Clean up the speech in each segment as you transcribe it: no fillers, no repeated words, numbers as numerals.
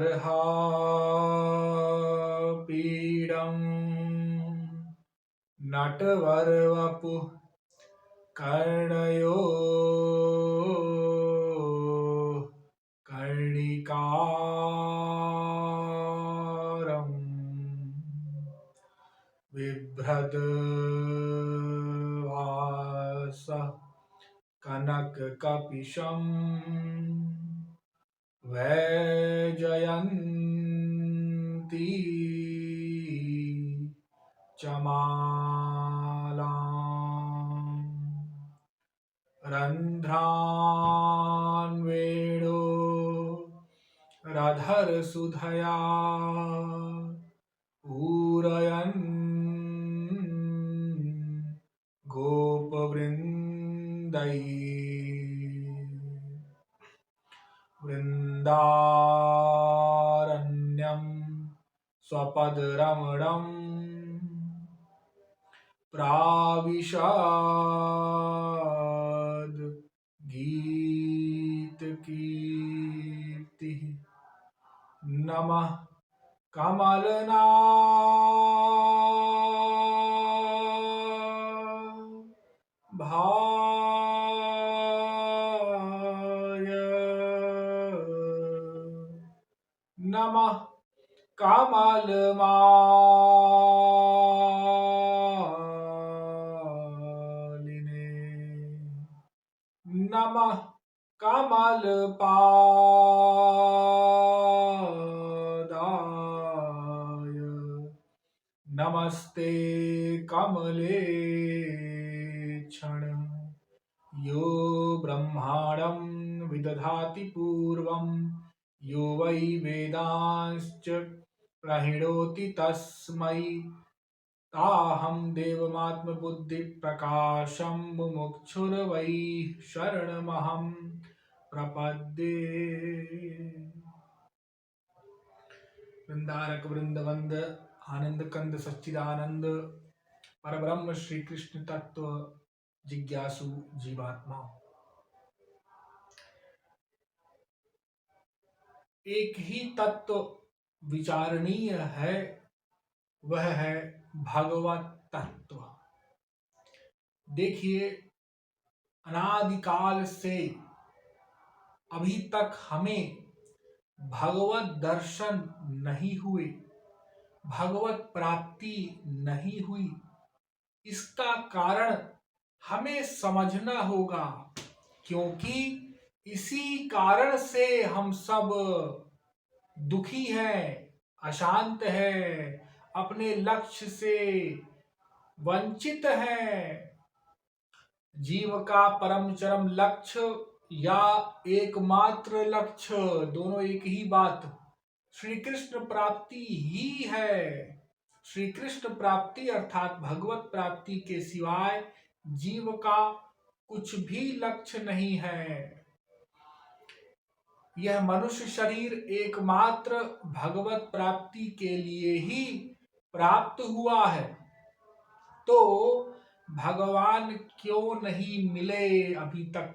अर्हापीडं नटवरवपुः कर्णयो कर्णिकारं बिभ्रद्वासः कनककपिशं वैजयन्ती चमालां रन्ध्रान् वेणुरधरसुधया पूरयन् गोपवृन्दै वृन्दारण्यं स्वपदरमणं प्राविशद् गीतकीर्तिः नमः कमलनाभाय नमः कमलमालिने नमः कमलपादाय नमस्ते कमलेक्षण यो ब्रह्माणं विदधाति पूर्वं यो वै वेदांश्च प्रहिणोति तस्मै ताहं देवमात्मबुद्धिप्रकाशं मुमुक्षुर्वै शरणमहं प्रपद्ये। वृंदारक वृंदवंद आनंद कंद सच्चिदानंद परब्रह्म श्री कृष्ण तत्व जिज्ञासु जीवात्मा, एक ही तत्व विचारणीय है, वह है भगवत तत्व। देखिए, अनादिकाल से अभी तक हमें भगवत दर्शन नहीं हुए, भगवत प्राप्ति नहीं हुई। इसका कारण हमें समझना होगा, क्योंकि इसी कारण से हम सब दुखी हैं, अशांत हैं, अपने लक्ष्य से वंचित हैं। जीव का परम चरम लक्ष्य या एकमात्र लक्ष्य, दोनों एक ही बात, श्री कृष्ण प्राप्ति ही है। श्री कृष्ण प्राप्ति अर्थात भगवत प्राप्ति के सिवाय जीव का कुछ भी लक्ष्य नहीं है। यह मनुष्य शरीर एकमात्र भगवत प्राप्ति के लिए ही प्राप्त हुआ है। तो भगवान क्यों नहीं मिले अभी तक?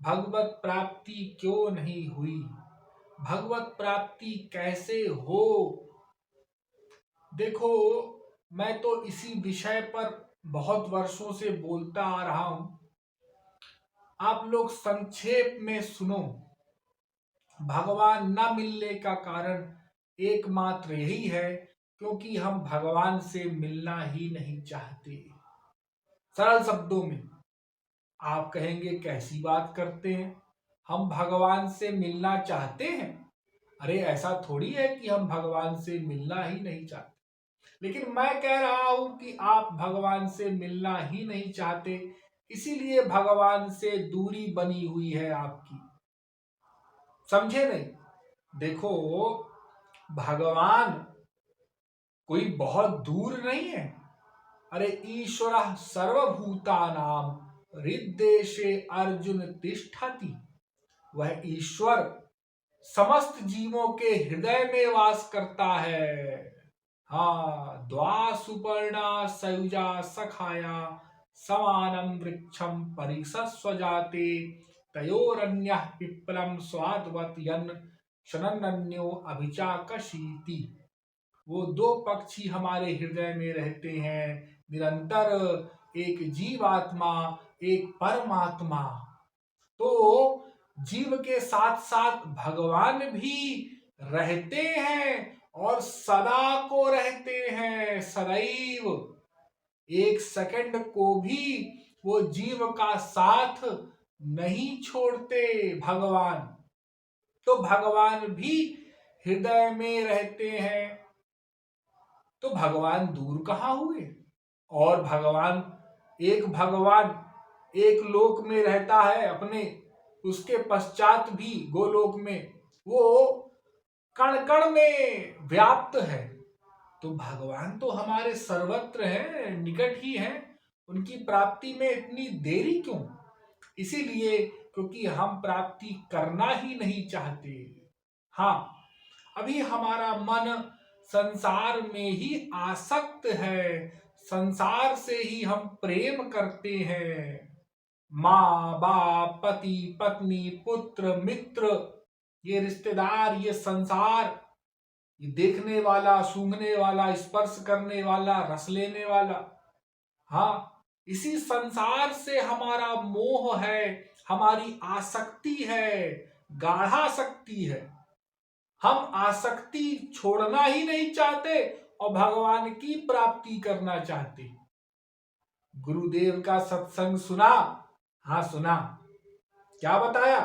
भगवत प्राप्ति क्यों नहीं हुई? भगवत प्राप्ति कैसे हो? देखो, मैं तो इसी विषय पर बहुत वर्षों से बोलता आ रहा हूं। आप लोग संक्षेप में सुनो। भगवान न मिलने का कारण एकमात्र यही है, क्योंकि हम भगवान से मिलना ही नहीं चाहते। सरल शब्दों में आप कहेंगे, कैसी बात करते हैं, हम भगवान से मिलना चाहते हैं? अरे ऐसा थोड़ी है कि हम भगवान से मिलना ही नहीं चाहते। लेकिन मैं कह रहा हूं कि आप भगवान से मिलना ही नहीं चाहते, इसीलिए भगवान से दूरी बनी हुई है आपकी। समझे नहीं? देखो, भगवान कोई बहुत दूर नहीं है। अरे ईश्वरः सर्वभूतानां हृद्देशे अर्जुन तिष्ठति। वह ईश्वर समस्त जीवों के हृदय में वास करता है। हाँ, द्वा सुपर्णा सयुजा सखाया समानं वृक्षं परिसस्व जाते तयोरन्यः पिप्पलं स्वादवत् यन् शनन्यो अभिचाकशीति। वो दो पक्षी हमारे हृदय में रहते हैं निरंतर, एक जीवात्मा, एक परमात्मा। तो जीव के साथ साथ भगवान भी रहते हैं और सदा को रहते हैं, सदैव। एक सेकंड को भी वो जीव का साथ नहीं छोड़ते भगवान। तो भगवान भी हृदय में रहते हैं। तो भगवान दूर कहाँ हुए? और भगवान एक लोक में रहता है अपने, उसके पश्चात भी गोलोक में वो कण कण में व्याप्त है। तो भगवान तो हमारे सर्वत्र हैं, निकट ही हैं। उनकी प्राप्ति में इतनी देरी क्यों? इसीलिए क्योंकि हम प्राप्ति करना ही नहीं चाहते। हाँ, अभी हमारा मन संसार में ही आसक्त है, संसार से ही हम प्रेम करते हैं। माँ बाप, पति पत्नी, पुत्र मित्र, ये रिश्तेदार, ये संसार, ये देखने वाला, सूंघने वाला, स्पर्श करने वाला, रस लेने वाला। हाँ, इसी संसार से हमारा मोह है, हमारी आसक्ति है, गाढ़ासक्ति है। हम आसक्ति छोड़ना ही नहीं चाहते और भगवान की प्राप्ति करना चाहते। गुरुदेव का सत्संग सुना? हाँ सुना। क्या बताया?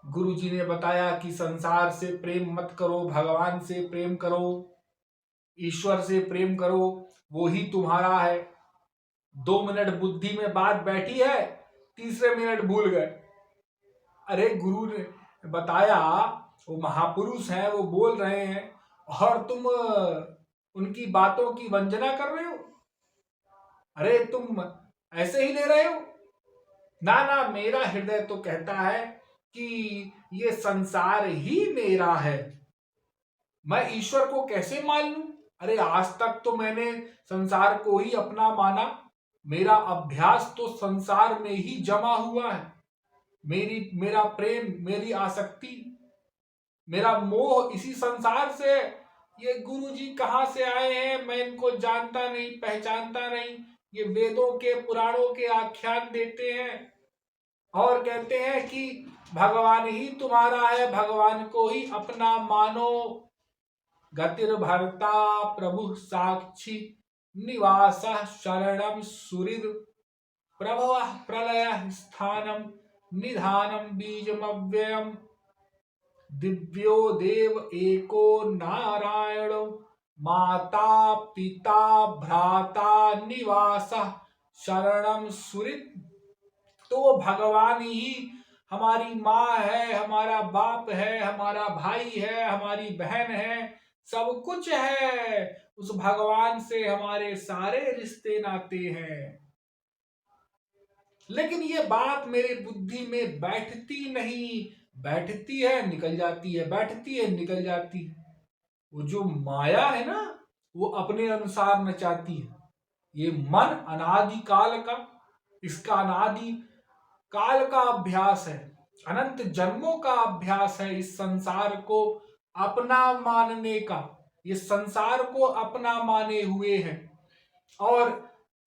गुरुजी ने बताया कि संसार से प्रेम मत करो, भगवान से प्रेम करो, ईश्वर से प्रेम करो, वो ही तुम्हारा है। 2 मिनट बुद्धि में बात बैठी है, तीसरे मिनट भूल गए। अरे गुरु ने बताया, वो महापुरुष हैं, वो बोल रहे हैं और तुम उनकी बातों की वंजना कर रहे हो। अरे तुम ऐसे ही ले रहे हो ना? ना, मेरा हृदय तो कहता है कि ये संसार ही मेरा है। मैं ईश्वर को कैसे मान लूं? अरे आज तक तो मैंने संसार को ही अपना माना। मेरा अभ्यास तो संसार में ही जमा हुआ है। मेरा प्रेम, मेरी आसक्ति, मेरा मोह इसी संसार से है। ये गुरुजी कहाँ से आए हैं? मैं इनको जानता नहीं, पहचानता नहीं। ये वेदों के, पुराणों के आख्यान देते हैं और कहते हैं कि भगवान ही तुम्हारा है, भगवान को ही अपना मानो। गतिर्भर्ता प्रभु साक्षी निवास शरणम सुहृद प्रभव प्रलय स्थानम निधानम बीजमव्ययम दिव्यो देव एको नारायण माता पिता भ्राता निवास शरणम सुहृद। तो भगवान ही हमारी माँ है, हमारा बाप है, हमारा भाई है, हमारी बहन है, सब कुछ है। उस भगवान से हमारे सारे रिश्ते नाते हैं। लेकिन ये बात मेरी बुद्धि में बैठती नहीं, बैठती है निकल जाती है, बैठती है निकल जाती है। वो जो माया है ना, वो अपने अनुसार नचाती है। ये मन अनादि काल का, इसका अनादि काल का अभ्यास है, अनंत जन्मों का अभ्यास है इस संसार को अपना मानने का। ये संसार को अपना माने हुए है और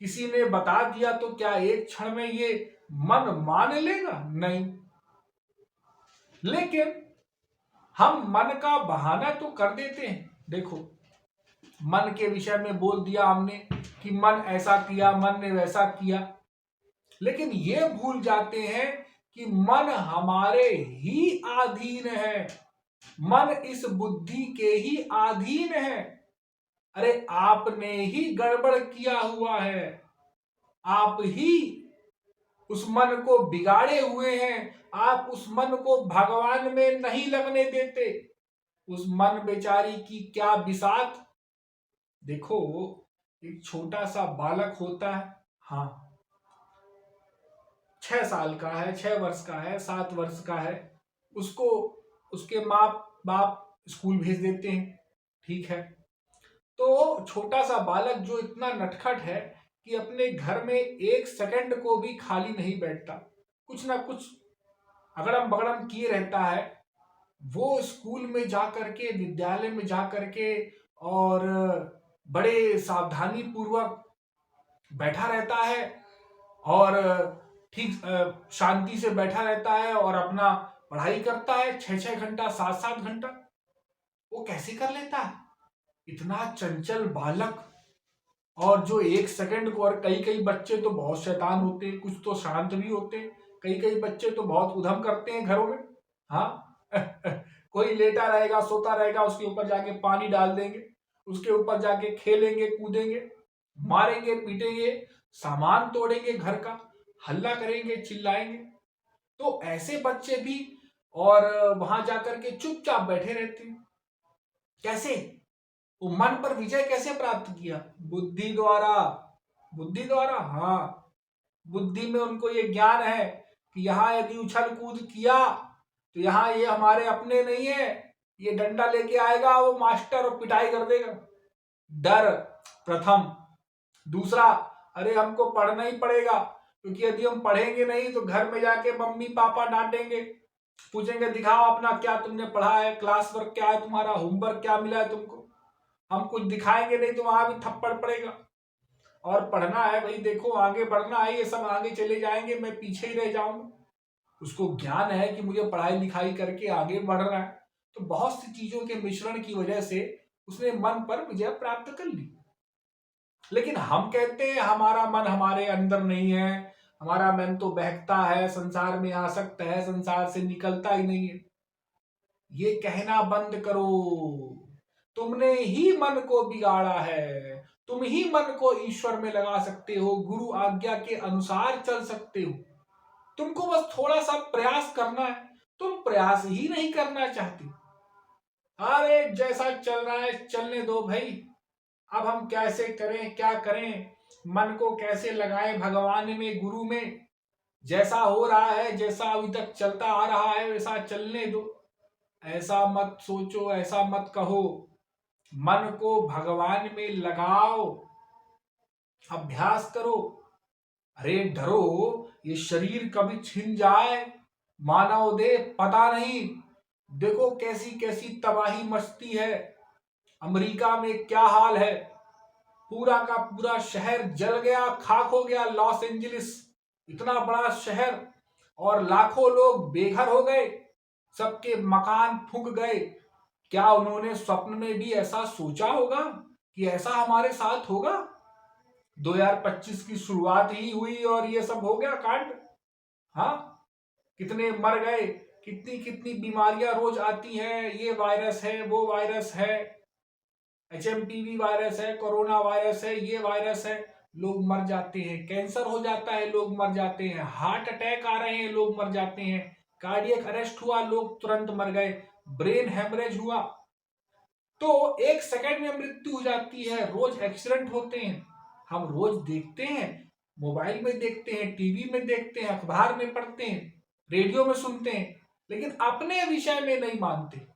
किसी ने बता दिया तो क्या एक क्षण में ये मन मान लेगा? नहीं। लेकिन हम मन का बहाना तो कर देते हैं। देखो, मन के विषय में बोल दिया हमने कि मन ऐसा किया, मन ने वैसा किया, लेकिन ये भूल जाते हैं कि मन हमारे ही अधीन है, मन इस बुद्धि के ही अधीन है। अरे आपने ही गड़बड़ किया हुआ है, आप ही उस मन को बिगाड़े हुए हैं। आप उस मन को भगवान में नहीं लगने देते। उस मन बेचारी की क्या बिसात। देखो, एक छोटा सा बालक होता है, हाँ 6 साल का है, 6 वर्ष का है, 7 वर्ष का है, उसको उसके माँ बाप स्कूल भेज देते हैं, ठीक है। तो छोटा सा बालक जो इतना नटखट है कि अपने घर में 1 सेकंड को भी खाली नहीं बैठता, कुछ ना कुछ अगड़म बगड़म किए रहता है, वो स्कूल में जा करके, विद्यालय में जा करके और बड़े सावधानी पूर्वक बैठा रहता है और ठीक शांति से बैठा रहता है और अपना पढ़ाई करता है 6-6 घंटा, 7-7 घंटा। वो कैसे कर लेता है? इतना चंचल बालक। और जो 1 सेकंड को, और कई कई बच्चे तो बहुत शैतान होते हैं, कुछ तो शांत भी होते हैं, कई कई बच्चे तो बहुत उधम करते हैं घरों में। हाँ कोई लेटा रहेगा, सोता रहेगा, उसके ऊपर जाके पानी डाल देंगे, उसके ऊपर जाके खेलेंगे, कूदेंगे, मारेंगे, पीटेंगे, सामान तोड़ेंगे घर का, हल्ला करेंगे, चिल्लाएंगे। तो ऐसे बच्चे भी और वहां जाकर के चुपचाप बैठे रहते हैं। कैसे? वो मन पर विजय कैसे प्राप्त किया? बुद्धि द्वारा। बुद्धि द्वारा, हाँ। बुद्धि में उनको ये ज्ञान है कि यहाँ यदि उछल कूद किया तो यहाँ ये हमारे अपने नहीं है, ये डंडा लेके आएगा वो मास्टर और पिटाई कर देगा। डर प्रथम। दूसरा, अरे हमको पढ़ना ही पड़ेगा, क्योंकि यदि हम पढ़ेंगे नहीं तो घर में जाके मम्मी पापा डांटेंगे, पूछेंगे दिखाओ अपना क्या तुमने पढ़ा है, क्लास वर्क क्या है तुम्हारा, होमवर्क क्या मिला है तुमको। हम कुछ दिखाएंगे नहीं तो वहां भी थप्पड़ पड़ेगा। और पढ़ना है भाई, देखो आगे बढ़ना है, ये सब आगे चले जाएंगे, मैं पीछे ही रह जाऊंगा। उसको ज्ञान है कि मुझे पढ़ाई लिखाई करके आगे बढ़ना है। तो बहुत सी चीजों के मिश्रण की वजह से उसने मन पर विजय प्राप्त कर ली। लेकिन हम कहते हैं हमारा मन हमारे अंदर नहीं है, हमारा मन तो बहकता है, संसार में आसक्त है, संसार से निकलता ही नहीं है। ये कहना बंद करो। तुमने ही मन को बिगाड़ा है। तुम ही मन को ईश्वर में लगा सकते हो, गुरु आज्ञा के अनुसार चल सकते हो। तुमको बस थोड़ा सा प्रयास करना है। तुम प्रयास ही नहीं करना चाहते। अरे जैसा चल रहा है चलने दो भाई। अब हम कैसे करें, क्या करें, मन को कैसे लगाएं भगवान में, गुरु में। जैसा हो रहा है, जैसा अभी तक चलता आ रहा है वैसा चलने दो। ऐसा मत सोचो, ऐसा मत कहो। मन को भगवान में लगाओ, अभ्यास करो। अरे डरो, ये शरीर कभी छिन जाए, मानव देह पता नहीं। देखो कैसी कैसी तबाही मचती है। अमेरिका में क्या हाल है, पूरा का पूरा शहर जल गया, खाक हो गया। लॉस एंजलिस इतना बड़ा शहर, और लाखों लोग बेघर हो गए, सबके मकान फूक गए। क्या उन्होंने स्वप्न में भी ऐसा सोचा होगा कि ऐसा हमारे साथ होगा? 2025 की शुरुआत ही हुई और ये सब हो गया कांड। हाँ, कितने मर गए, कितनी कितनी बीमारियां रोज आती हैं, ये वायरस है, वो वायरस है, HMPV वायरस है, कोरोना वायरस है, ये वायरस है, लोग मर जाते हैं। कैंसर हो जाता है, लोग मर जाते हैं। हार्ट अटैक आ रहे हैं, लोग मर जाते हैं। कार्डियक अरेस्ट हुआ, लोग तुरंत मर गए। ब्रेन हेमरेज हुआ तो 1 सेकंड में मृत्यु हो जाती है। रोज एक्सीडेंट होते हैं, हम रोज देखते हैं, मोबाइल में देखते हैं, टीवी में देखते हैं, अखबार में पढ़ते हैं, रेडियो में सुनते हैं, लेकिन अपने विषय में नहीं मानते।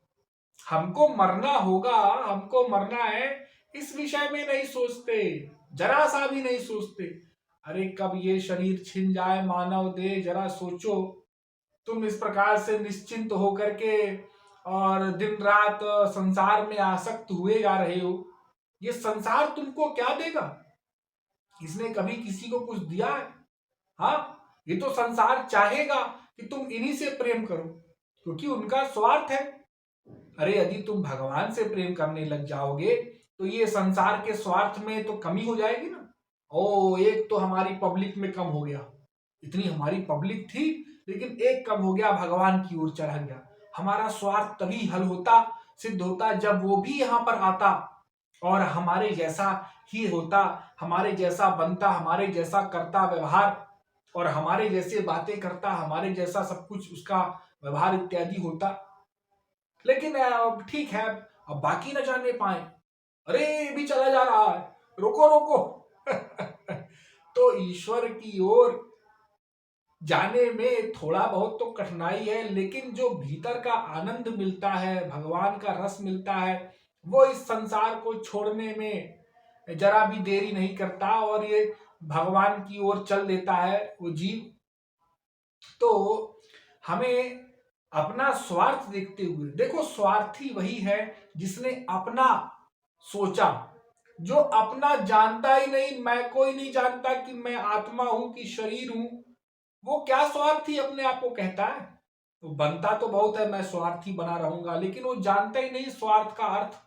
हमको मरना होगा, हमको मरना है, इस विषय में नहीं सोचते, जरा सा भी नहीं सोचते। अरे कब ये शरीर छिन जाए मानव देह, जरा सोचो। तुम इस प्रकार से निश्चिंत होकर के और दिन रात संसार में आसक्त हुए जा रहे हो। ये संसार तुमको क्या देगा? इसने कभी किसी को कुछ दिया है? हाँ, ये तो संसार चाहेगा कि तुम इन्हीं से प्रेम करो, क्योंकि उनका स्वार्थ है। अरे यदि तुम भगवान से प्रेम करने लग जाओगे तो ये संसार के स्वार्थ में तो कमी हो जाएगी ना। ओ, एक तो हमारी पब्लिक में कम हो गया, इतनी हमारी पब्लिक थी, लेकिन एक कम हो गया, भगवान की ओर चढ़ा गया। हमारा स्वार्थ तभी हल होता, सिद्ध होता, जब वो भी यहाँ पर आता और हमारे जैसा ही होता, हमारे जैसा बनता, हमारे जैसा करता व्यवहार, और हमारे जैसे बातें करता, हमारे जैसा सब कुछ उसका व्यवहार इत्यादि होता। लेकिन अब ठीक है, अब बाकी न जाने पाए। अरे ये भी चला जा रहा है, रोको रोको तो ईश्वर की ओर जाने में थोड़ा बहुत तो कठिनाई है, लेकिन जो भीतर का आनंद मिलता है, भगवान का रस मिलता है, वो इस संसार को छोड़ने में जरा भी देरी नहीं करता और ये भगवान की ओर चल देता है वो जीव। तो हमें अपना स्वार्थ देखते हुए। देखो, स्वार्थी वही है जिसने अपना सोचा, जो अपना जानता ही नहीं, मैं कोई नहीं जानता कि मैं आत्मा हूं कि शरीर हूं, वो क्या स्वार्थी अपने आप को कहता है। तो बनता तो बहुत है मैं स्वार्थी बना रहूंगा, लेकिन वो जानता ही नहीं स्वार्थ का अर्थ।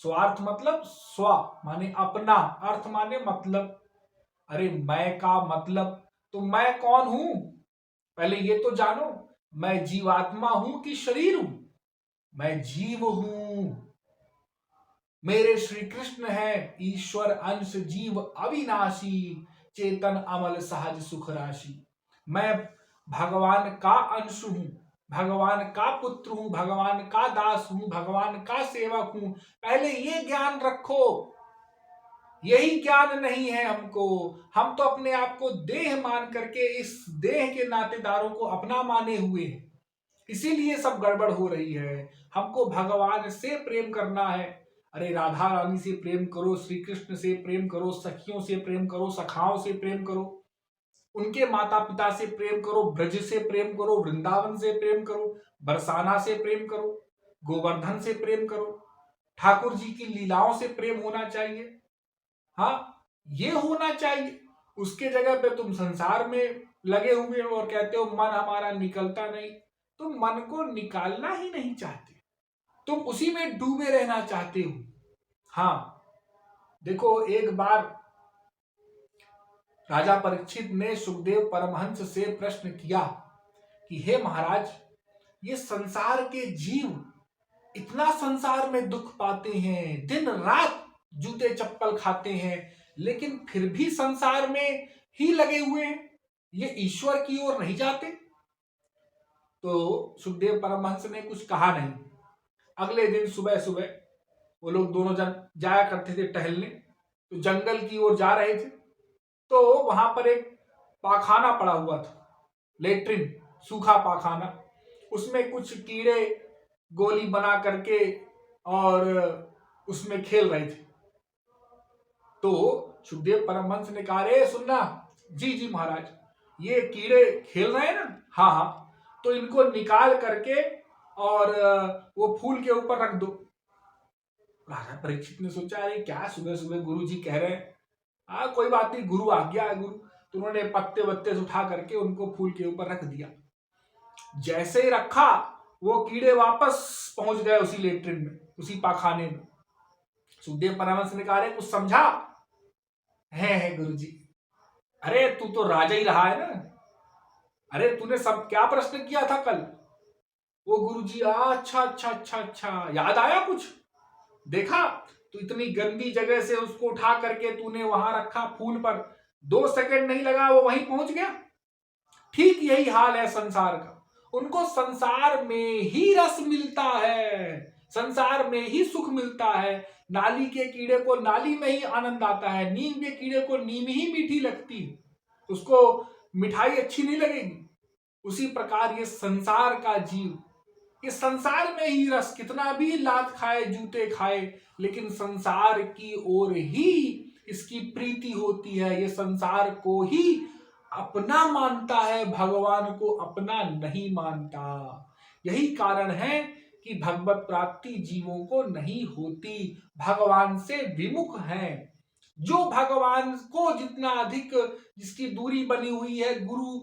स्वार्थ मतलब स्व माने अपना, अर्थ माने मतलब। अरे मैं का मतलब, तो मैं कौन हूं पहले ये तो जानो। मैं जीवात्मा हूं कि शरीर हूं? मैं जीव हूं। मेरे श्री कृष्ण है ईश्वर अंश जीव अविनाशी, चेतन अमल सहज सुख राशि। मैं भगवान का अंश हूं, भगवान का पुत्र हूं, भगवान का दास हूं, भगवान का सेवक हूं। पहले ये ज्ञान रखो। यही ज्ञान नहीं है हमको। हम तो अपने आप को देह मान करके इस देह के नातेदारों को अपना माने हुए हैं, इसीलिए सब गड़बड़ हो रही है। हमको भगवान से प्रेम करना है। अरे राधा रानी से प्रेम करो, श्री कृष्ण से प्रेम करो, सखियों से प्रेम करो, सखाओं से प्रेम करो, उनके माता पिता से प्रेम करो, ब्रज से प्रेम करो, वृंदावन से प्रेम करो, बरसाना से प्रेम करो, गोवर्धन से प्रेम करो, ठाकुर जी की लीलाओं से प्रेम होना चाहिए। हाँ, ये होना चाहिए। उसके जगह पे तुम संसार में लगे हुए हो और कहते हो मन हमारा निकलता नहीं। तुम मन को निकालना ही नहीं चाहते, तुम उसी में डूबे रहना चाहते हो। हाँ, देखो, एक बार राजा परीक्षित ने सुखदेव परमहंस से प्रश्न किया कि हे महाराज, ये संसार के जीव इतना संसार में दुख पाते हैं, दिन रात जूते चप्पल खाते हैं, लेकिन फिर भी संसार में ही लगे हुए हैं, ये ईश्वर की ओर नहीं जाते। तो सुखदेव परमहंस ने कुछ कहा नहीं। अगले दिन सुबह सुबह वो लोग दोनों जन जाया करते थे टहलने, तो जंगल की ओर जा रहे थे। तो वहां पर एक पाखाना पड़ा हुआ था, लेट्रिन, सूखा पाखाना। उसमें कुछ कीड़े गोली बना करके और उसमें खेल रहे थे। तो सुखदेव परमहंस ने कहा, रे सुनना। जी जी महाराज, ये कीड़े खेल रहे हैं ना? हाँ हाँ, तो इनको निकाल करके और वो फूल के ऊपर रख दो। राजा परीक्षित ने सोचा, अरे क्या सुबह सुबह गुरु जी कह रहे हैं। हाँ कोई बात नहीं, गुरु आज्ञा है गुरु। तो उन्होंने पत्ते वत्ते उठा करके उनको फूल के ऊपर रख दिया। जैसे ही रखा, वो कीड़े वापस पहुंच गए उसी लेट्रिन में, उसी पाखाने में। सुखदेव परमहंस ने कहा, कुछ समझा? है गुरु जी। अरे तू तो राजा ही रहा है ना। अरे तूने सब क्या प्रश्न किया था कल? वो गुरु जी, अच्छा अच्छा अच्छा अच्छा, याद आया कुछ? देखा, तो इतनी गंदी जगह से उसको उठा करके तूने वहां रखा फूल पर, 2 सेकंड नहीं लगा वो वहीं पहुंच गया। ठीक यही हाल है संसार का। उनको संसार में ही रस मिलता है, संसार में ही सुख मिलता है। नाली के कीड़े को नाली में ही आनंद आता है, नीम के कीड़े को नीम ही मीठी लगती है, उसको मिठाई अच्छी नहीं लगेगी। उसी प्रकार ये संसार का जीव, ये संसार में ही रस, कितना भी लात खाए जूते खाए, लेकिन संसार की ओर ही इसकी प्रीति होती है। ये संसार को ही अपना मानता है, भगवान को अपना नहीं मानता। यही कारण है कि भगवत प्राप्ति जीवों को नहीं होती, भगवान से विमुख हैं। जो भगवान को जितना अधिक, जिसकी दूरी बनी हुई है, गुरु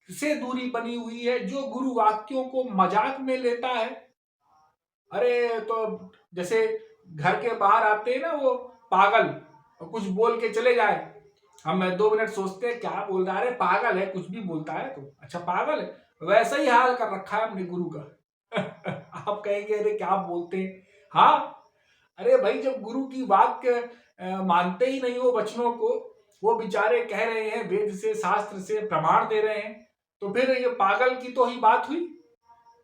से दूरी बनी हुई है, जो गुरु वाक्यों को मजाक में लेता है। अरे तो जैसे घर के बाहर आते हैं ना वो पागल, और कुछ बोल के चले जाए, हम 2 मिनट सोचते हैं क्या बोल रहा है, अरे पागल है, कुछ भी बोलता है तो अच्छा पागल है। वैसा ही हाल कर रखा है हमने गुरु का। आप कहेंगे अरे क्या बोलते हैं। हाँ, अरे भाई, जब गुरु की वाक्य मानते ही नहीं हो वचनों को, वो बेचारे कह रहे हैं वेद से शास्त्र से प्रमाण दे रहे हैं, तो फिर ये पागल की तो ही बात हुई।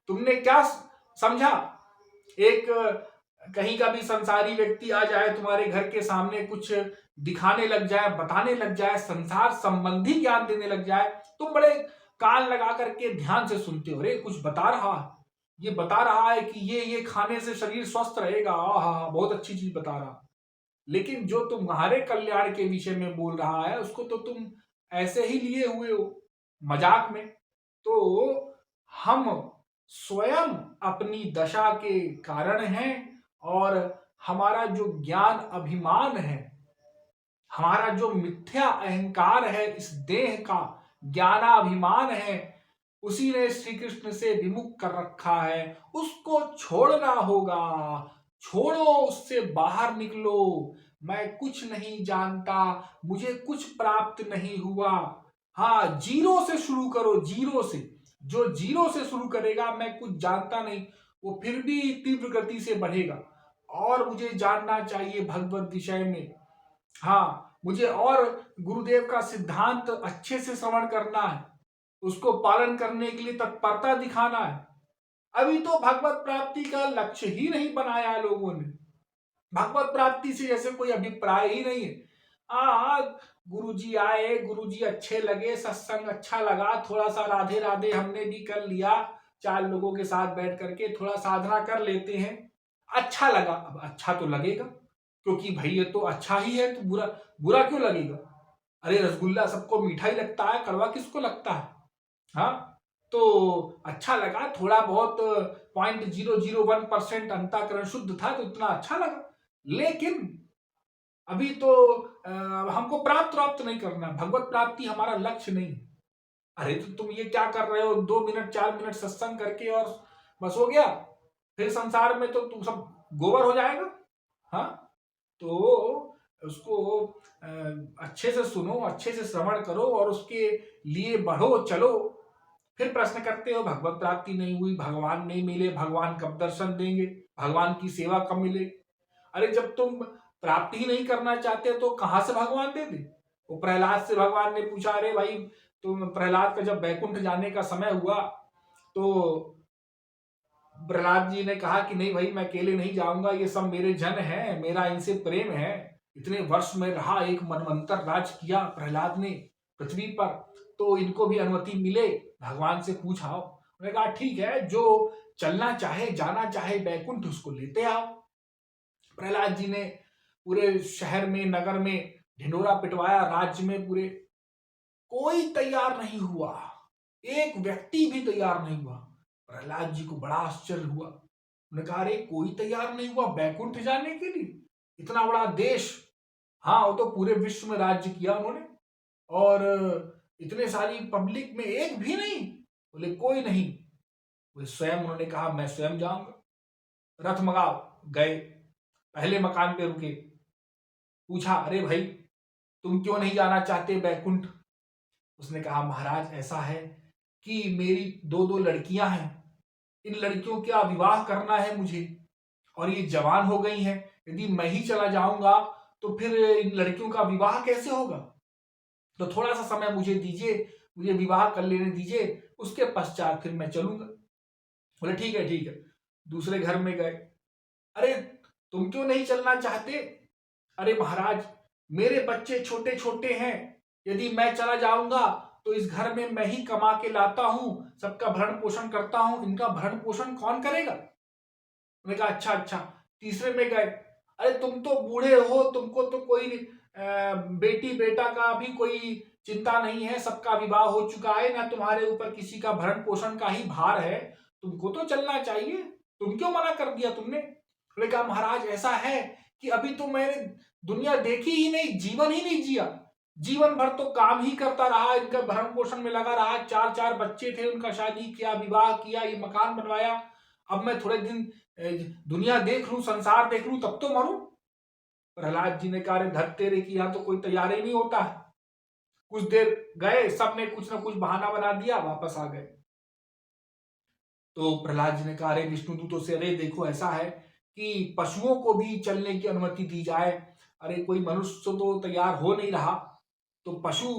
तुमने क्या समझा? एक कहीं का भी संसारी व्यक्ति आ जाए तुम्हारे घर के सामने, कुछ दिखाने लग जाए, बताने लग जाए, संसार संबंधी ज्ञान देने लग जाए, तुम बड़े कान लगा करके ध्यान से सुनते हो। अरे कुछ बता रहा है, ये बता रहा है कि ये खाने से शरीर स्वस्थ रहेगा, हाँ बहुत अच्छी चीज बता रहा। लेकिन जो तुम्हारे कल्याण के विषय में बोल रहा है उसको तो तुम ऐसे ही लिए हुए हो, मजाक में। तो हम स्वयं अपनी दशा के कारण हैं और हमारा जो ज्ञान अभिमान है, हमारा जो मिथ्या अहंकार है, इस देह का ज्ञानाभिमान है, उसी ने श्री कृष्ण से विमुख कर रखा है। उसको छोड़ना होगा। छोड़ो, उससे बाहर निकलो। मैं कुछ नहीं जानता, मुझे कुछ प्राप्त नहीं हुआ। हाँ, जीरो से शुरू करो, जीरो से। जो जीरो से शुरू करेगा, मैं कुछ जानता नहीं, वो फिर भी तीव्र गति से बढ़ेगा। और मुझे जानना चाहिए भगवत विषय में। हाँ, मुझे और गुरुदेव का सिद्धांत अच्छे से श्रवण करना है, उसको पालन करने के लिए तत्परता दिखाना है। अभी तो भगवत प्राप्ति का लक्ष्य ही नहीं बनाया है लोगों ने। भगवत प्राप्ति से जैसे कोई अभिप्राय ही नहीं है। हाँ, गुरुजी आए, गुरुजी अच्छे लगे, सत्संग अच्छा लगा, थोड़ा सा राधे राधे हमने भी कर लिया, 4 लोगों के साथ बैठ करके थोड़ा साधना कर लेते हैं, अच्छा लगा। अब अच्छा तो लगेगा, क्योंकि भाई ये तो अच्छा ही है, तो बुरा बुरा क्यों लगेगा? अरे रसगुल्ला सबको मीठा ही लगता है, कड़वा किसको लगता है? हाँ, तो अच्छा लगा, थोड़ा बहुत 0.001% अंतःकरण शुद्ध था, तो इतना अच्छा लगा। लेकिन अभी तो हमको प्राप्त नहीं करना, भगवत प्राप्ति हमारा लक्ष्य नहीं है। अरे तो तुम ये क्या कर रहे हो, 2 मिनट 4 मिनट सत्संग करके और बस हो गया, फिर संसार में तो तुम सब गोबर हो जाएगा। हाँ, तो उसको अच्छे से सुनो, अच्छे से श्रवण करो और उसके लिए बढ़ो, चलो। फिर प्रश्न करते हो भगवत प्राप्ति नहीं हुई, भगवान नहीं मिले, भगवान कब दर्शन देंगे, भगवान की सेवा कब मिले? अरे जब तुम प्राप्ति ही नहीं करना चाहते तो कहां से भगवान दे दे? वो प्रहलाद से भगवान ने पूछा, अरे भाई, तुम प्रहलाद का जब बैकुंठ जाने का समय हुआ तो प्रहलाद जी ने कहा कि नहीं भाई, मैं अकेले नहीं जाऊंगा, ये सब मेरे जन हैं, मेरा इनसे प्रेम है। इतने वर्ष में रहा, एक मनवंतर राज किया प्रहलाद ने पृथ्वी पर, तो इनको भी अनुमति मिले, भगवान से पूछ आओ। उन्होंने कहा ठीक है, जो चलना चाहे, जाना चाहे बैकुंठ, उसको लेते आओ। प्रहलाद जी ने पूरे शहर में, नगर में ढिंडोरा पिटवाया, राज्य में पूरे, कोई तैयार नहीं हुआ, एक व्यक्ति भी तैयार नहीं हुआ। प्रहलाद जी को बड़ा आश्चर्य हुआ। उन्होंने कहा, अरे कोई तैयार नहीं हुआ बैकुंठ जाने के लिए? इतना बड़ा देश, हाँ वो तो पूरे विश्व में राज्य किया उन्होंने, और इतने सारी पब्लिक में एक भी नहीं? बोले कोई नहीं। बोले स्वयं, उन्होंने कहा मैं स्वयं जाऊंगा। रथ मंगाओ, गए, पहले मकान पे रुके, पूछा, अरे भाई तुम क्यों नहीं जाना चाहते बैकुंठ? उसने कहा, महाराज ऐसा है कि मेरी 2 लड़कियां हैं, इन लड़कियों का विवाह करना है मुझे, और ये जवान हो गई हैं, यदि मैं ही चला जाऊंगा तो फिर इन लड़कियों का विवाह कैसे होगा? तो थोड़ा सा समय मुझे दीजिए, मुझे विवाह कर लेने दीजिए, उसके पश्चात फिर मैं चलूंगा। बोले ठीक है ठीक है। दूसरे घर में गए, अरे तुम क्यों नहीं चलना चाहते? अरे महाराज, मेरे बच्चे छोटे छोटे हैं, यदि मैं चला जाऊंगा तो इस घर में मैं ही कमा के लाता हूं, सबका भरण पोषण करता हूं, इनका भरण पोषण कौन करेगा? मैंने कहा अच्छा अच्छा। तीसरे में गए, अरे तुम तो बूढ़े हो, तुमको तो कोई बेटी बेटा का भी कोई चिंता नहीं है, सबका विवाह हो चुका है ना, तुम्हारे ऊपर किसी का भरण पोषण का ही भार है, तुमको तो चलना चाहिए, तुम क्यों मना कर दिया तुमने? मैंने कहा महाराज ऐसा है कि अभी तो मैंने दुनिया देखी ही नहीं, जीवन ही नहीं जिया, जीवन भर तो काम ही करता रहा, इनका भरण पोषण में लगा रहा, 4 बच्चे थे, उनका शादी किया, विवाह किया, ये मकान बनवाया। अब मैं थोड़े दिन दुनिया देख लूं, संसार देख लूं, तब तो मरूं? प्रहलाद जी ने कहा, धत तेरे की, यहां तो कोई तैयार ही नहीं होता। कुछ देर गए, सबने कुछ ना कुछ बहाना बना दिया, वापस आ गए। तो प्रहलाद जी ने कहा, अरे विष्णुदूतों से, अरे देखो ऐसा है कि पशुओं को भी चलने की अनुमति दी जाए। अरे कोई मनुष्य तो तैयार हो नहीं रहा, तो पशु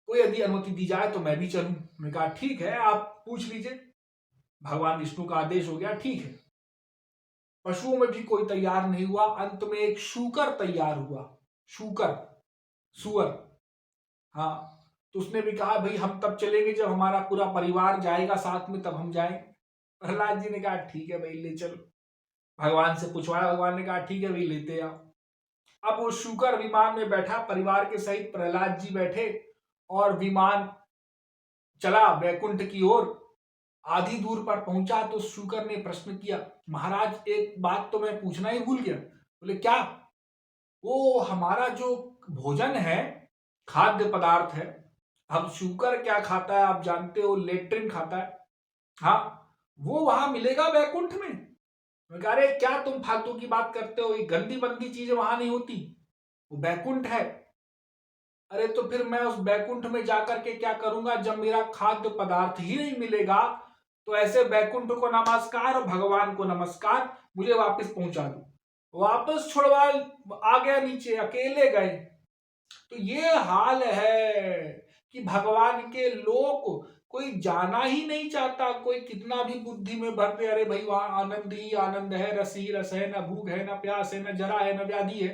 को यदि अनुमति दी जाए तो मैं भी चलूं। मैंने कहा ठीक है, आप पूछ लीजिए। भगवान विष्णु का आदेश हो गया, ठीक है। पशुओं में भी कोई तैयार नहीं हुआ, अंत में एक शूकर तैयार हुआ। शूकर, सुअर, हाँ। तो उसने भी कहा, भाई हम तब चलेंगे जब हमारा पूरा परिवार जाएगा साथ में, तब हम जाएंगे। प्रहलाद जी ने कहा ठीक है भाई, ले चलो। भगवान से पूछवाया, भगवान ने कहा ठीक है भाई, लेते आओ। अब वो शूकर विमान में बैठा, परिवार के सहित प्रहलाद जी बैठे, और विमान चला बैकुंठ की ओर। आधी दूर पर पहुंचा तो शुकर ने प्रश्न किया, महाराज एक बात तो मैं पूछना ही भूल गया। बोले क्या? वो हमारा जो भोजन है, खाद्य पदार्थ है, अब शुकर क्या खाता है आप जानते हो, लेट्रिन खाता है। हाँ, वो वहां मिलेगा वैकुंठ में? मैं कह रहे क्या तुम फालतू की बात करते हो, ये गंदी बंदी चीजें वहां नहीं होती, वो बैकुंठ है। अरे तो फिर मैं उस बैकुंठ में जाकर के क्या करूंगा जब मेरा खाद्य पदार्थ ही नहीं मिलेगा? तो ऐसे बैकुंठ को नमस्कार और भगवान को नमस्कार, मुझे वापस पहुंचा दो। वापस छुड़वा, आ गया नीचे, अकेले गए। तो ये हाल है कि भगवान के लोग कोई जाना ही नहीं चाहता। कोई कितना भी बुद्धि में भर दे, अरे भाई वहां आनंद ही आनंद है, रस ही रस है, न भूख है, न प्यास है, न जरा है, न व्याधि है,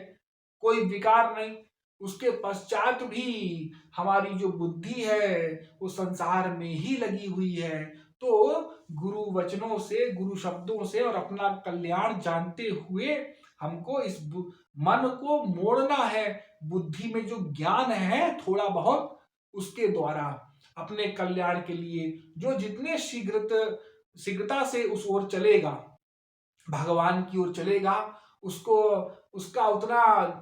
कोई विकार नहीं। उसके पश्चात भी हमारी जो बुद्धि है वो संसार में ही लगी हुई है। तो गुरु वचनों से, गुरु शब्दों से और अपना कल्याण जानते हुए हमको इस मन को मोड़ना है। बुद्धि में जो ज्ञान है थोड़ा बहुत, उसके द्वारा अपने कल्याण के लिए जो जितने शीघ्रता से उस ओर चलेगा, भगवान की ओर चलेगा, उसको उसका उतना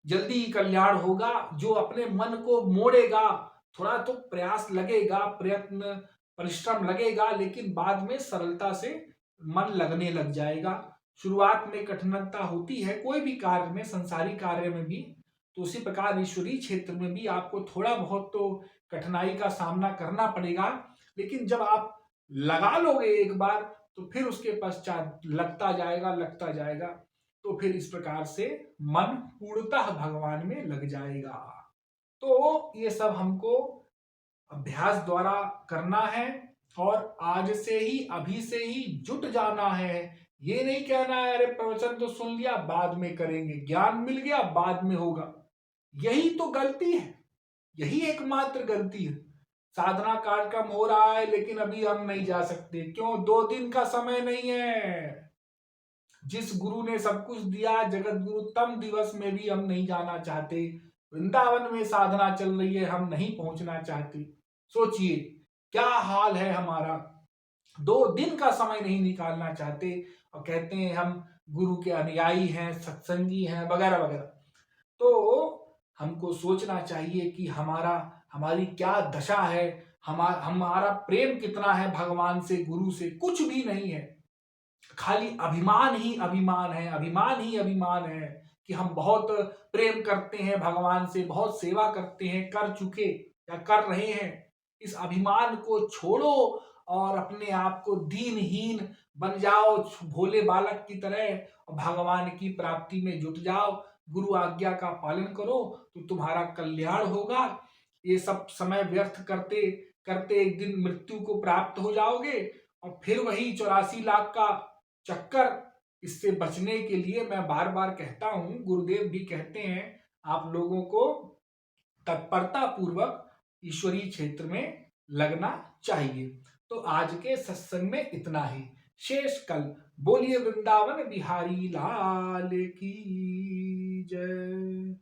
जल्दी कल्याण होगा। जो अपने मन को मोड़ेगा, थोड़ा तो प्रयास लगेगा, प्रयत्न परिश्रम लगेगा, लेकिन बाद में सरलता से मन लगने लग जाएगा। शुरुआत में कठिनता होती है कोई भी कार्य में, संसारी कार्य में भी। तो उसी प्रकार ईश्वरीय क्षेत्र में भी आपको थोड़ा बहुत तो कठिनाई का सामना करना पड़ेगा, लेकिन जब आप लगा लोगे एक बार, तो फिर उसके पश्चात लगता जाएगा। तो फिर इस प्रकार से मन पूर्णतः भगवान में लग जाएगा। तो ये सब हमको अभ्यास द्वारा करना है, और आज से ही, अभी से ही जुट जाना है। ये नहीं कहना है अरे प्रवचन तो सुन लिया बाद में करेंगे, ज्ञान मिल गया बाद में होगा। यही तो गलती है, यही एकमात्र गलती है। साधना कार्यक्रम हो रहा है लेकिन अभी हम नहीं जा सकते, क्यों? 2 दिन का समय नहीं है। जिस गुरु ने सब कुछ दिया, जगत गुरु, तम दिवस में भी हम नहीं जाना चाहते। वृंदावन में साधना चल रही है, हम नहीं पहुंचना चाहते। सोचिए क्या हाल है हमारा। 2 दिन का समय नहीं निकालना चाहते और कहते हैं हम गुरु के अनुयायी हैं, सत्संगी हैं, वगैरह वगैरह। तो हमको सोचना चाहिए कि हमारी क्या दशा है, हमारा प्रेम कितना है भगवान से, गुरु से। कुछ भी नहीं है, खाली अभिमान ही अभिमान है, अभिमान ही अभिमान है कि हम बहुत प्रेम करते हैं भगवान से, बहुत सेवा करते हैं, कर चुके या कर रहे हैं। इस अभिमान को छोड़ो और अपने आप को दीनहीन बन जाओ, भोले बालक की तरह, और भगवान की प्राप्ति में जुट जाओ। गुरु आज्ञा का पालन करो तो तुम्हारा कल्याण होगा। ये सब समय व्यर्थ करते करते एक दिन मृत्यु को प्राप्त हो जाओगे, और फिर वही 84 लाख का चक्कर। इससे बचने के लिए मैं बार बार कहता हूं, गुरुदेव भी कहते हैं, आप लोगों को तत्परता पूर्वक ईश्वरीय क्षेत्र में लगना चाहिए। तो आज के सत्संग में इतना ही, शेष कल। बोलिए वृंदावन बिहारी लाल की जय।